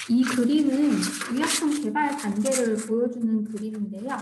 이 그림은 의약품 개발 단계를 보여주는 그림인데요.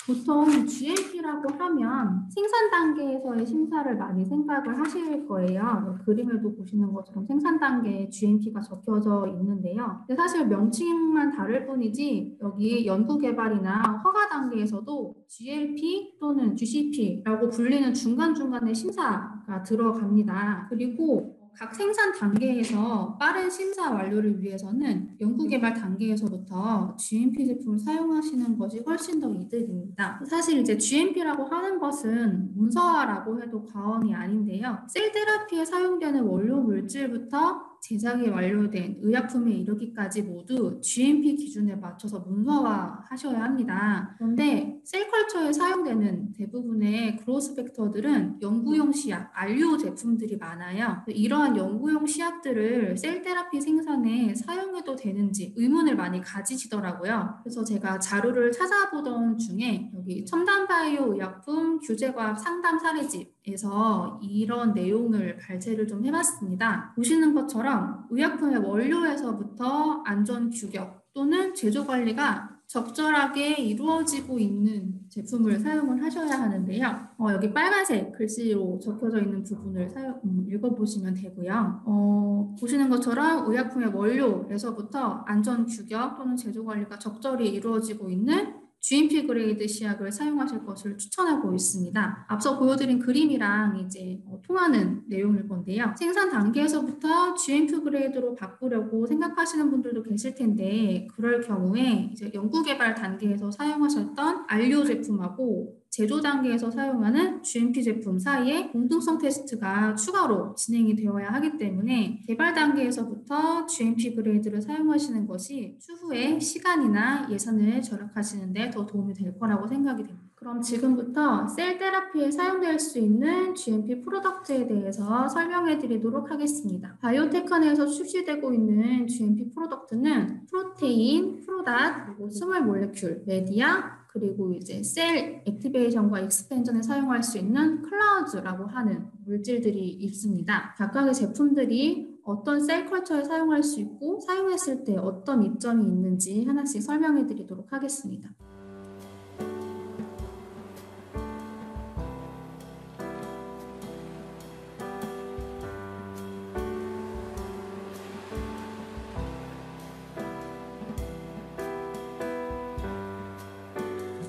보통 GMP라고 하면 생산 단계에서의 심사를 많이 생각을 하실 거예요. 그림에도 보시는 것처럼 생산 단계에 GMP가 적혀져 있는데요. 근데 사실 명칭만 다를 뿐이지 여기 연구 개발이나 허가 단계에서도 GLP 또는 GCP라고 불리는 중간중간에 심사가 들어갑니다. 그리고 각 생산 단계에서 빠른 심사 완료를 위해서는 연구개발 단계에서부터 GMP 제품을 사용하시는 것이 훨씬 더 이득입니다. 사실 이제 GMP라고 하는 것은 문서화라고 해도 과언이 아닌데요. 셀 테라피에 사용되는 원료 물질부터 제작이 완료된 의약품에 이르기까지 모두 GMP 기준에 맞춰서 문서화하셔야 합니다. 그런데 셀컬처에 사용되는 대부분의 그로스 팩터들은 연구용 시약, 안료 제품들이 많아요. 이러한 연구용 시약들을 셀 테라피 생산에 사용해도 되는지 의문을 많이 가지시더라고요. 그래서 제가 자료를 찾아보던 중에 여기 첨단바이오 의약품 규제과학 상담 사례집에서 이런 내용을 발췌를 좀 해봤습니다. 보시는 것처럼 의약품의 원료에서부터 안전 규격 또는 제조 관리가 적절하게 이루어지고 있는 제품을 사용을 하셔야 하는데요. 여기 빨간색 글씨로 적혀져 있는 부분을 읽어보시면 되고요. 보시는 것처럼 의약품의 원료에서부터 안전 규격 또는 제조 관리가 적절히 이루어지고 있는 GMP 그레이드 시약을 사용하실 것을 추천하고 있습니다. 앞서 보여드린 그림이랑 이제 통하는 내용일 건데요. 생산 단계에서부터 GMP 그레이드로 바꾸려고 생각하시는 분들도 계실 텐데 그럴 경우에 이제 연구개발 단계에서 사용하셨던 안료 제품하고 제조 단계에서 사용하는 GMP 제품 사이에 공동성 테스트가 추가로 진행이 되어야 하기 때문에 개발 단계에서부터 GMP 그레이드를 사용하시는 것이 추후에 시간이나 예산을 절약하시는 데 더 도움이 될 거라고 생각이 됩니다. 그럼 지금부터 셀 테라피에 사용될 수 있는 GMP 프로덕트에 대해서 설명해 드리도록 하겠습니다. 바이오테크 내에서 출시되고 있는 GMP 프로덕트는 프로테인, 프로닷, 그리고 스몰 몰레큘, 메디아, 그리고 이제 셀 액티베이션과 익스펜전에 사용할 수 있는 클라우즈라고 하는 물질들이 있습니다. 각각의 제품들이 어떤 셀 컬처에 사용할 수 있고 사용했을 때 어떤 이점이 있는지 하나씩 설명해 드리도록 하겠습니다.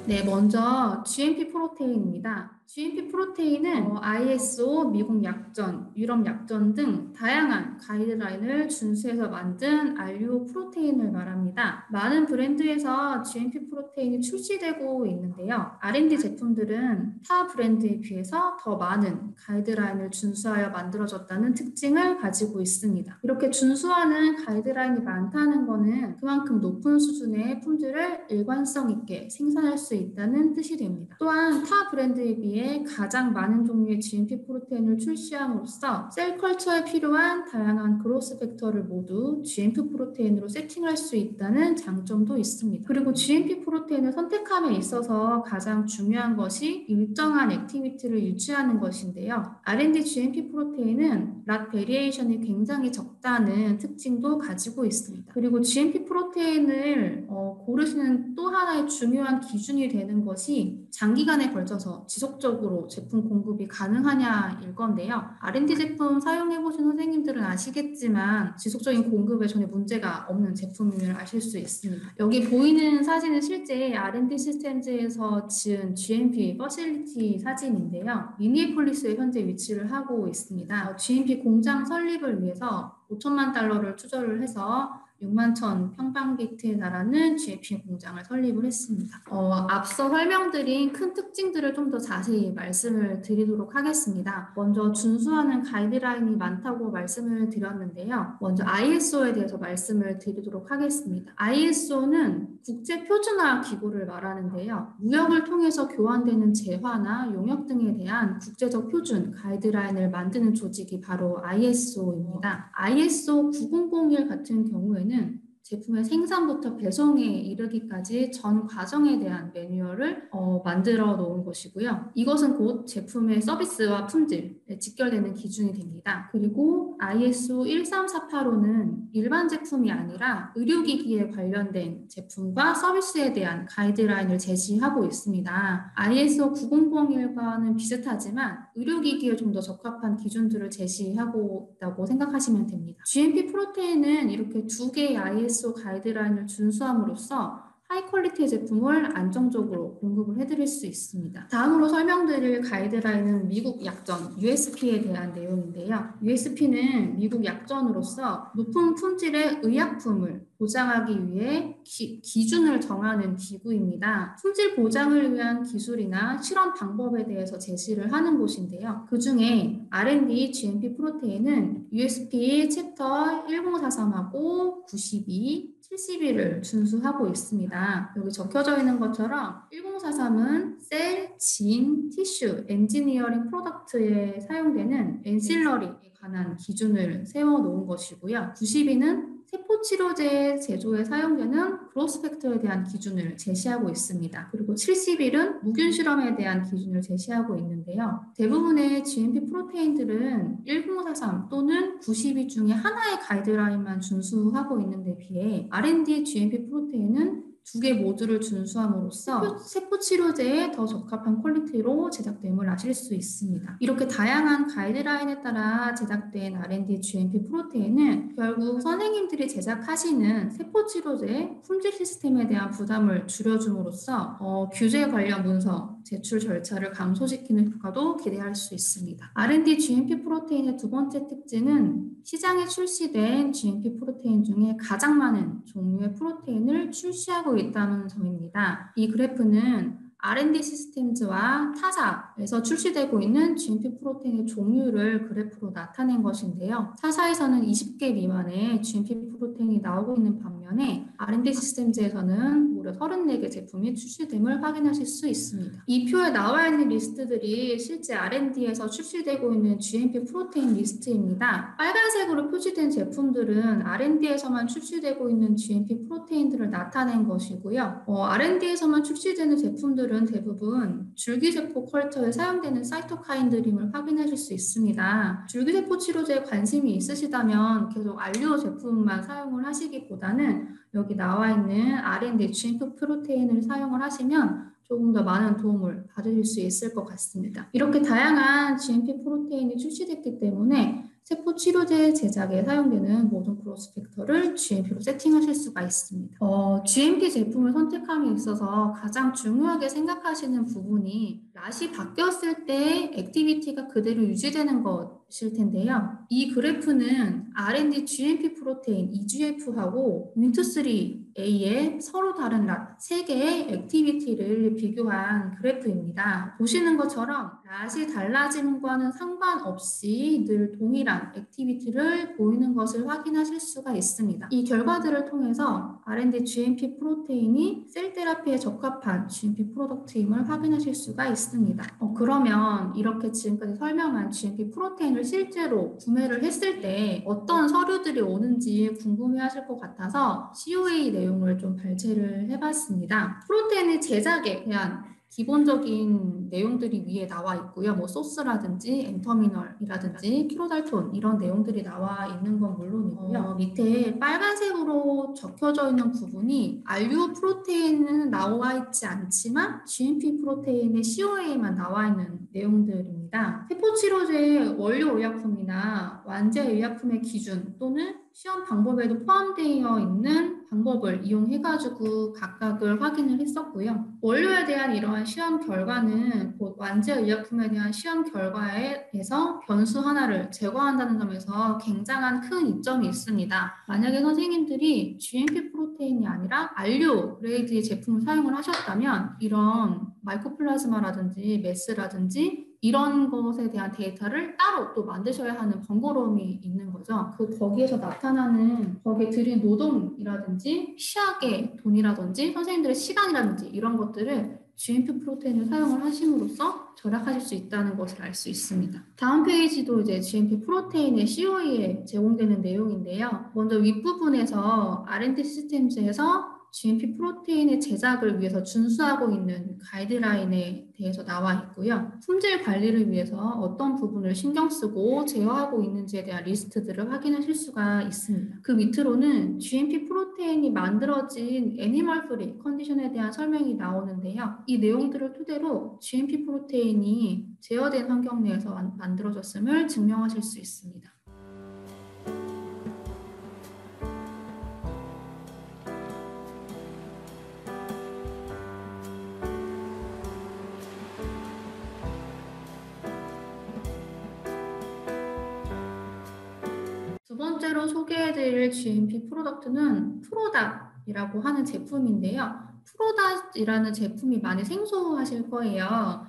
네, 먼저 GMP 프로테인입니다. GMP 프로테인은 ISO, 미국 약전, 유럽 약전 등 다양한 가이드라인을 준수해서 만든 안료 프로테인을 말합니다. 많은 브랜드에서 GMP 프로테인이 출시되고 있는데요. R&D 제품들은 타 브랜드에 비해서 더 많은 가이드라인을 준수하여 만들어졌다는 특징을 가지고 있습니다. 이렇게 준수하는 가이드라인이 많다는 것은 그만큼 높은 수준의 품질을 일관성 있게 생산할 수 있다는 뜻이 됩니다. 또한 타 브랜드에 비해 가장 많은 종류의 GMP 프로테인을 출시함으로써 셀 컬처에 필요한 다양한 그로스 팩터를 모두 GMP 프로테인으로 세팅할 수 있다는 장점도 있습니다. 그리고 GMP 프로테인을 선택함에 있어서 가장 중요한 것이 일정한 액티비티를 유지하는 것인데요. R&D GMP 프로테인은 랏 베리에이션이 굉장히 적다는 특징도 가지고 있습니다. 그리고 GMP 프로테인을 고르시는 또 하나의 중요한 기준이 되는 것이 장기간에 걸쳐서 지속적으로 제품 공급이 가능하냐일 건데요. R&D 제품 사용해보신 선생님들은 아시겠지만 지속적인 공급에 전혀 문제가 없는 제품임을 아실 수 있습니다. 여기 보이는 사진은 실제 R&D 시스템즈에서 지은 GMP 퍼실리티 사진인데요. 미니애폴리스에 현재 위치를 하고 있습니다. GMP 공장 설립을 위해서 5천만 달러를 투자를 해서 6만 1천 평방미터에 달하는 GMP 공장을 설립을 했습니다. 앞서 설명드린 큰 특징들을 좀 더 자세히 말씀을 드리도록 하겠습니다. 먼저 준수하는 가이드라인이 많다고 말씀을 드렸는데요. 먼저 ISO에 대해서 말씀을 드리도록 하겠습니다. ISO는 국제표준화 기구를 말하는데요. 무역을 통해서 교환되는 재화나 용역 등에 대한 국제적 표준, 가이드라인을 만드는 조직이 바로 ISO입니다. ISO 9001 같은 경우에는 제품의 생산부터 배송에 이르기까지 전 과정에 대한 매뉴얼을 만들어 놓은 것이고요. 이것은 곧 제품의 서비스와 품질에 직결되는 기준이 됩니다. 그리고 ISO 13485는 일반 제품이 아니라 의료기기에 관련된 제품과 서비스에 대한 가이드라인을 제시하고 있습니다. ISO 9001과는 비슷하지만 의료기기에 좀 더 적합한 기준들을 제시하고 있다고 생각하시면 됩니다. GMP 프로테인은 이렇게 두 개의 ISO 가이드라인을 준수함으로써 하이 퀄리티 제품을 안정적으로 공급을 해드릴 수 있습니다. 다음으로 설명드릴 가이드라인은 미국 약전 USP에 대한 내용인데요. USP는 미국 약전으로서 높은 품질의 의약품을 보장하기 위해 기준을 정하는 기구입니다. 품질 보장을 위한 기술이나 실험 방법에 대해서 제시를 하는 곳인데요. 그 중에 R&D GMP 프로테인은 USP 챕터 1043하고 92, 71을 준수하고 있습니다. 여기 적혀져 있는 것처럼 1043은 셀, 진, 티슈, 엔지니어링 프로덕트에 사용되는 엔실러리에 관한 기준을 세워놓은 것이고요. 92는 세포치료제 제조에 사용되는 그로스 팩터에 대한 기준을 제시하고 있습니다. 그리고 71은 무균 실험에 대한 기준을 제시하고 있는데요. 대부분의 GMP 프로테인들은 1043 또는 92 중에 하나의 가이드라인만 준수하고 있는 데 비해 R&D GMP 프로테인은 두 개 모두를 준수함으로써 세포 치료제에 더 적합한 퀄리티로 제작됨을 아실 수 있습니다. 이렇게 다양한 가이드라인에 따라 제작된 R&D GMP 프로테인은 결국 선생님들이 제작하시는 세포 치료제의 품질 시스템에 대한 부담을 줄여줌으로써 규제 관련 문서, 제출 절차를 감소시키는 효과도 기대할 수 있습니다. R&D GMP 프로테인의 두 번째 특징은 시장에 출시된 GMP 프로테인 중에 가장 많은 종류의 프로테인을 출시하고 있다는 점입니다. 이 그래프는 R&D 시스템즈와 타사에서 출시되고 있는 GMP 프로테인의 종류를 그래프로 나타낸 것인데요. 타사에서는 20개 미만의 GMP 프로테인이 나오고 있는 반면에 R&D 시스템즈에서는 무려 34개 제품이 출시됨을 확인하실 수 있습니다. 이 표에 나와 있는 리스트들이 실제 R&D에서 출시되고 있는 GMP 프로테인 리스트입니다. 빨간색으로 표시된 제품들은 R&D에서만 출시되고 있는 GMP 프로테인들을 나타낸 것이고요. R&D에서만 출시되는 제품들은 대부분 줄기세포 컬처에 사용되는 사이토카인들임을 확인하실 수 있습니다. 줄기세포 치료제에 관심이 있으시다면 계속 알리오 제품만 사용을 하시기보다는 여기 나와 있는 R&D GMP 프로테인을 사용을 하시면 조금 더 많은 도움을 받으실 수 있을 것 같습니다. 이렇게 다양한 GMP 프로테인이 출시됐기 때문에 세포 치료제 제작에 사용되는 모든 크로스 팩터를 GMP로 세팅하실 수가 있습니다. GMP 제품을 선택함에 있어서 가장 중요하게 생각하시는 부분이 낫이 바뀌었을 때 액티비티가 그대로 유지되는 것일 텐데요. 이 그래프는 R&D GMP 프로테인 EGF하고 윈트3A의 서로 다른 낫 3개의 액티비티를 비교한 그래프입니다. 보시는 것처럼 낫이 달라짐과는 상관없이 늘 동일한 액티비티를 보이는 것을 확인하실 수가 있습니다. 이 결과들을 통해서 R&D GMP 프로테인이 셀 테라피에 적합한 GMP 프로덕트임을 확인하실 수가 있습니다. 그러면 이렇게 지금까지 설명한 GMP 프로테인을 실제로 구매를 했을 때 어떤 서류들이 오는지 궁금해하실 것 같아서 COA 내용을 좀 발췌를 해봤습니다. 프로테인의 제작에 대한 기본적인 내용들이 위에 나와 있고요. 뭐 소스라든지 엔터미널이라든지 킬로달톤 이런 내용들이 나와 있는 건 물론이고요. 밑에 빨간색으로 적혀져 있는 부분이 알류 프로테인은 나와 있지 않지만 GMP 프로테인의 COA에만 나와 있는 내용들입니다. 세포치료제 원료 의약품이나 완제 의약품의 기준 또는 시험 방법에도 포함되어 있는 방법을 이용해가지고 각각을 확인을 했었고요. 원료에 대한 이러한 시험 결과는 곧 완제 의약품에 대한 시험 결과에서 변수 하나를 제거한다는 점에서 굉장한 큰 이점이 있습니다. 만약에 선생님들이 GMP 프로테인이 아니라 알료 그레이드의 제품을 사용을 하셨다면 이런 마이코플라즈마라든지 메스라든지 이런 것에 대한 데이터를 따로 또 만드셔야 하는 번거로움이 있는 거죠. 거기에서 나타나는 거기에 들인 노동이라든지 시약의 돈이라든지 선생님들의 시간이라든지 이런 것들을 GMP 프로테인을 사용을 하심으로써 절약하실 수 있다는 것을 알 수 있습니다. 다음 페이지도 이제 GMP 프로테인의 COA에 제공되는 내용인데요. 먼저 윗부분에서 R&D 시스템즈에서 GMP 프로테인의 제작을 위해서 준수하고 있는 가이드라인에 대해서 나와 있고요. 품질 관리를 위해서 어떤 부분을 신경 쓰고 제어하고 있는지에 대한 리스트들을 확인하실 수가 있습니다. 그 밑으로는 GMP 프로테인이 만들어진 애니멀 프리 컨디션에 대한 설명이 나오는데요. 이 내용들을 토대로 GMP 프로테인이 제어된 환경 내에서 만들어졌음을 증명하실 수 있습니다. 두 번째로 소개해드릴 GMP 프로덕트는 프로닷이라고 하는 제품인데요. 프로닷이라는 제품이 많이 생소하실 거예요.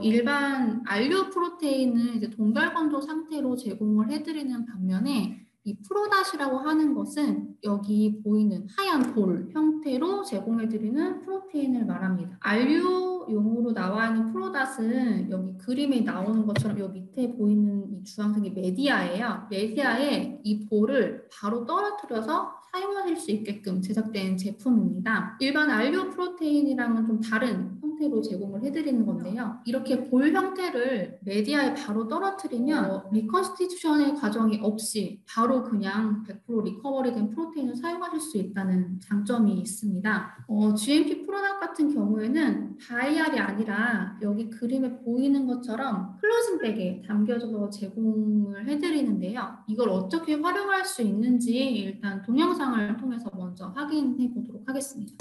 일반 알류 프로테인은 이제 동결건조 상태로 제공을 해드리는 반면에 이 프로닷이라고 하는 것은 여기 보이는 하얀 볼 형태로 제공해드리는 프로테인을 말합니다. 알류용으로 나와 있는 프로닷은 여기 그림에 나오는 것처럼 여기 밑에 보이는 이 주황색이 메디아예요. 메디아에 이 볼을 바로 떨어뜨려서 사용하실 수 있게끔 제작된 제품입니다. 일반 알류 프로테인이랑은 좀 다른 형태로 제공을 해드리는 건데요. 이렇게 볼 형태를 메디아에 바로 떨어뜨리면 리컨스티튜션의 과정이 없이 바로 그냥 100% 리커버리된 프로테인을 사용하실 수 있다는 장점이 있습니다. GMP 프로덕트 같은 경우에는 다이알이 아니라 여기 그림에 보이는 것처럼 클로징 백에 담겨져서 제공을 해드리는데요. 이걸 어떻게 활용할 수 있는지 일단 동영상을 통해서 먼저 확인해 보도록 하겠습니다.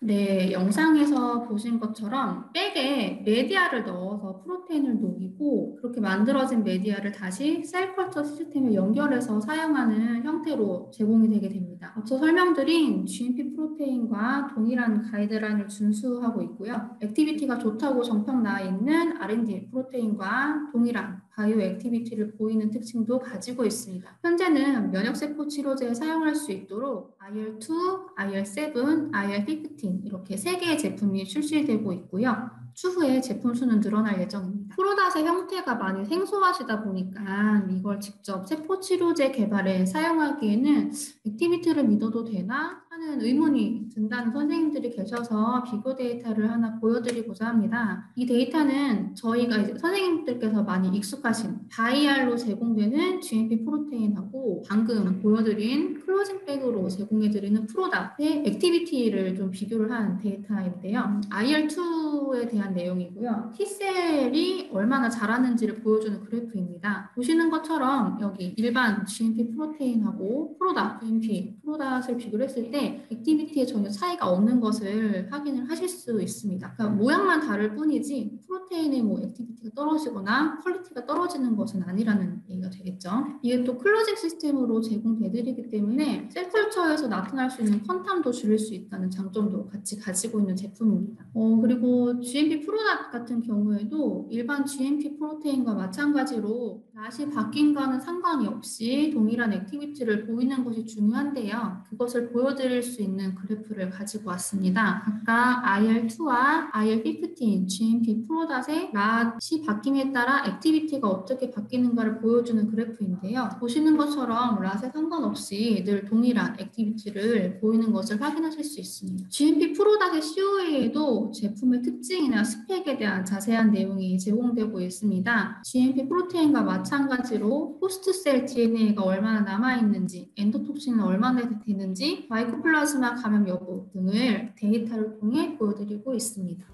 네, 영상에서 보신 것처럼 백에 메디아를 넣어서 프로테인을 녹이고 그렇게 만들어진 메디아를 다시 셀컬처 시스템에 연결해서 사용하는 형태로 제공이 되게 됩니다. 앞서 설명드린 GMP 프로테인과 동일한 가이드라인을 준수하고 있고요. 액티비티가 좋다고 정평 나와 있는 R&D 프로테인과 동일한 바이오 액티비티를 보이는 특징도 가지고 있습니다. 현재는 면역세포 치료제에 사용할 수 있도록 IL-2, IL-7, IL-15 이렇게 3개의 제품이 출시되고 있고요. 추후에 제품 수는 늘어날 예정입니다. 프로닷의 형태가 많이 생소하시다 보니까 이걸 직접 세포 치료제 개발에 사용하기에는 액티비티를 믿어도 되나 하는 의문이 든다는 선생님들이 계셔서 비교 데이터를 하나 보여드리고자 합니다. 이 데이터는 저희가 이제 선생님들께서 많이 익숙하신 바이알로 제공되는 GMP 프로테인하고 방금 보여드린 클로징 백으로 제공해드리는 프로닷의 액티비티를 좀 비교를 한 데이터인데요. IL-2에 대한 내용이고요. T셀이 얼마나 자라는지를 보여주는 그래프입니다. 보시는 것처럼 여기 일반 GMP 프로테인하고 프로닷, GMP 프로닷을 비교를 했을 때 액티비티에 전혀 차이가 없는 것을 확인을 하실 수 있습니다. 그러니까 모양만 다를 뿐이지 프로테인의 뭐 액티비티가 떨어지거나 퀄리티가 떨어지는 것은 아니라는 얘기가 되겠죠. 이게 또 클로징 시스템으로 제공되드리기 때문에 셀컬처에서 나타날 수 있는 퀀텀도 줄일 수 있다는 장점도 같이 가지고 있는 제품입니다. 그리고 GMP 프로닷 같은 경우에도 일반 GMP 프로테인과 마찬가지로 낫이 바뀐과는 상관이 없이 동일한 액티비티를 보이는 것이 중요한데요. 그것을 보여드릴 수 있는 그래프를 가지고 왔습니다. 각각 IL-2와 IL-15, GMP 프로닷의 낫이 바뀜에 따라 액티비티가 어떻게 바뀌는가를 보여주는 그래프인데요. 보시는 것처럼 낫에 상관없이 늘 동일한 액티비티를 보이는 것을 확인하실 수 있습니다. GMP 프로닷의 COA에도 제품의 특징이나 스펙에 대한 자세한 내용이 제공되고 있습니다. GMP 프로테인과 마찬가지로 호스트셀 DNA가 얼마나 남아있는지, 엔도톡신은 얼마나 되는지, 마이코플라즈마 감염 여부 등을 데이터를 통해 보여드리고 있습니다.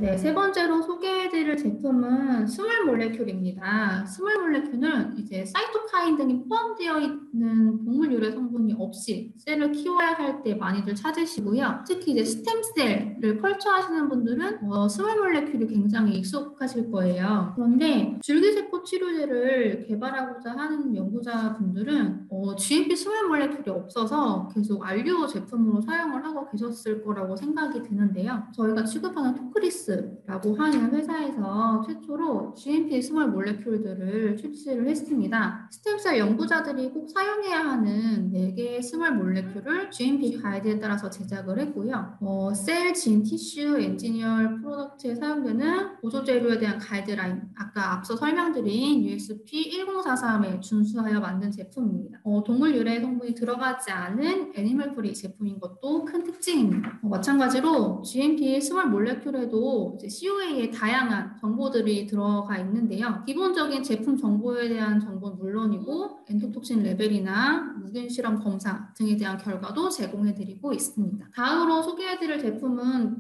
네, 네, 세 번째로 소개해드릴 제품은 스몰 몰레큘입니다. 스몰 몰레큘은 이제 사이토카인 등이 포함되어 있는 동물 유래 성분이 없이 셀을 키워야 할 때 많이들 찾으시고요. 특히 이제 스템셀을 컬처하시는 분들은 스몰 몰레큘이 굉장히 익숙하실 거예요. 그런데 줄기세포 치료제를 개발하고자 하는 연구자분들은 GMP 스몰 몰레큘이 없어서 계속 알료 제품으로 사용을 하고 계셨을 거라고 생각이 드는데요. 저희가 취급하는 토크리스라고 하는 회사에서 최초로 GMP 스몰 몰레큘들을 출시를 했습니다. 스템셀 연구자들이 꼭 사용해야 하는 4개의 스몰 몰레큘을 GMP 가이드에 따라서 제작을 했고요. 셀, 진, 티슈, 엔지니어 프로덕트에 사용되는 보조 재료에 대한 가이드라인, 아까 앞서 설명드린 USP 1043에 준수하여 만든 제품입니다. 동물 유래 성분이 들어가지 않은 애니멀 프리 제품인 것도 큰 특징입니다. 마찬가지로 GMP 스몰 몰레큘에도 COA의 다양한 정보들이 들어가 있는데요. 기본적인 제품 정보에 대한 정보는 물론이고 엔도톡신 레벨이나 무균 실험 검사 등에 대한 결과도 제공해드리고 있습니다. 다음으로 소개해드릴 제품은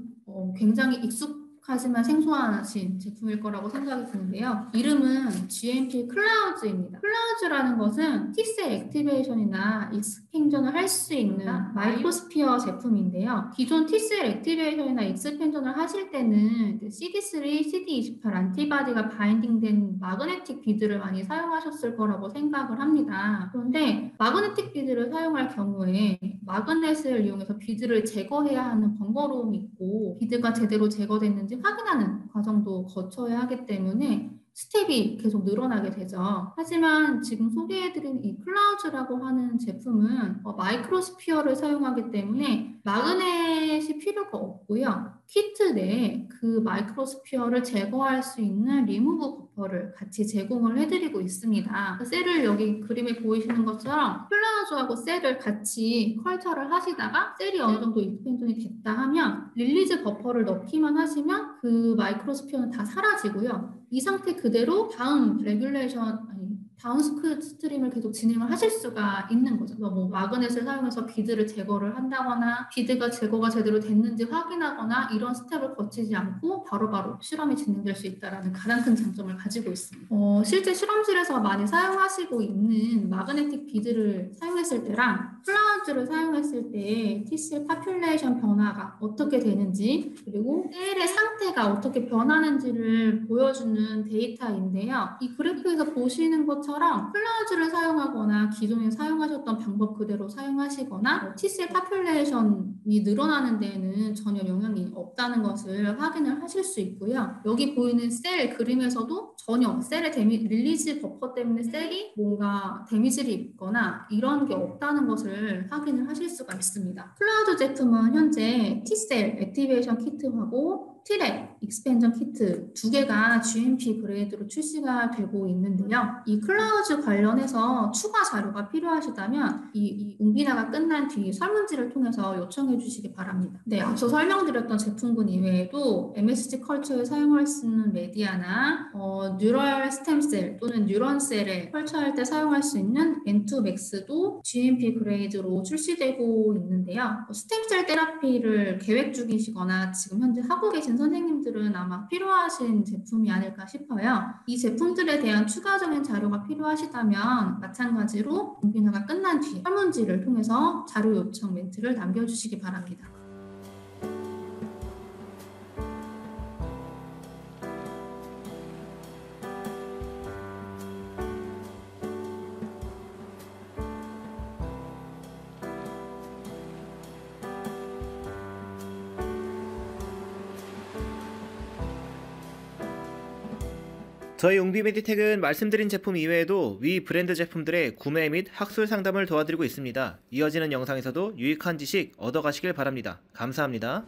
굉장히 익숙하지만 생소하신 제품일 거라고 생각이 드는데요. 이름은 GMP 클라우즈입니다. 클라우즈라는 것은 T셀 액티베이션이나 익스펜전을 할 수 있는 마이크로스피어 제품인데요. 기존 T셀 액티베이션이나 익스펜전을 하실 때는 CD3, CD28 안티바디가 바인딩된 마그네틱 비드를 많이 사용하셨을 거라고 생각을 합니다. 그런데 마그네틱 비드를 사용할 경우에 마그넷을 이용해서 비드를 제거해야 하는 번거로움이 있고 비드가 제대로 제거됐는지 확인하는 과정도 거쳐야 하기 때문에 스텝이 계속 늘어나게 되죠. 하지만 지금 소개해드린 이 클라우즈라고 하는 제품은 마이크로스피어를 사용하기 때문에 마그넷이 필요가 없고요. 키트 내에 그 마이크로스피어를 제거할 수 있는 리무브 버퍼를 같이 제공을 해드리고 있습니다. 셀을 여기 그림에 보이시는 것처럼 클라우즈하고 셀을 같이 컬처를 하시다가 셀이 어느 정도 익스펜션이 됐다 하면 릴리즈 버퍼를 넣기만 하시면 그 마이크로스피어는 다 사라지고요. 이 상태 그대로 다음 다운 스트림을 계속 진행을 하실 수가 있는 거죠. 뭐 마그넷을 사용해서 비드를 제거를 한다거나 비드가 제거가 제대로 됐는지 확인하거나 이런 스텝을 거치지 않고 바로바로 실험이 진행될 수 있다는 가장 큰 장점을 가지고 있습니다. 실제 실험실에서 많이 사용하시고 있는 마그네틱 비드를 사용했을 때랑 클라우즈를 사용했을 때 T셀 파퓰레이션 변화가 어떻게 되는지 그리고 셀의 상태가 어떻게 변하는지를 보여주는 데이터인데요. 이 그래프에서 보시는 것처럼 클라우즈를 사용하거나 기존에 사용하셨던 방법 그대로 사용하시거나 T셀 파퓰레이션이 늘어나는 데에는 전혀 영향이 없다는 것을 확인을 하실 수 있고요. 여기 보이는 셀 그림에서도 전혀 셀의 릴리즈 버퍼 때문에 셀이 뭔가 데미지를 입거나 이런 게 없다는 것을 확인을 하실 수가 있습니다. 클라우드 제품은 현재 T셀 액티베이션 키트하고 T랩 익스펜전 키트 2개가 GMP 그레이드로 출시가 되고 있는데요. 이 클라우즈 관련해서 추가 자료가 필요하시다면 이 웅비나가 끝난 뒤 설문지를 통해서 요청해 주시기 바랍니다. 네, 앞서 설명드렸던 제품군 이외에도 MSG 컬처에 사용할 수 있는 메디아나 뉴럴 스템셀 또는 뉴런셀에 컬처할 때 사용할 수 있는 N2맥스도 GMP 그레이드로 출시되고 있는데요. 스템셀 테라피를 계획 중이시거나 지금 현재 하고 계신 선생님들은 아마 필요하신 제품이 아닐까 싶어요. 이 제품들에 대한 추가적인 자료가 필요하시다면 마찬가지로 웅비나가 끝난 뒤 설문지를 통해서 자료 요청 멘트를 남겨주시기 바랍니다. 저희 웅비메디텍은 말씀드린 제품 이외에도 위 브랜드 제품들의 구매 및 학술 상담을 도와드리고 있습니다. 이어지는 영상에서도 유익한 지식 얻어가시길 바랍니다. 감사합니다.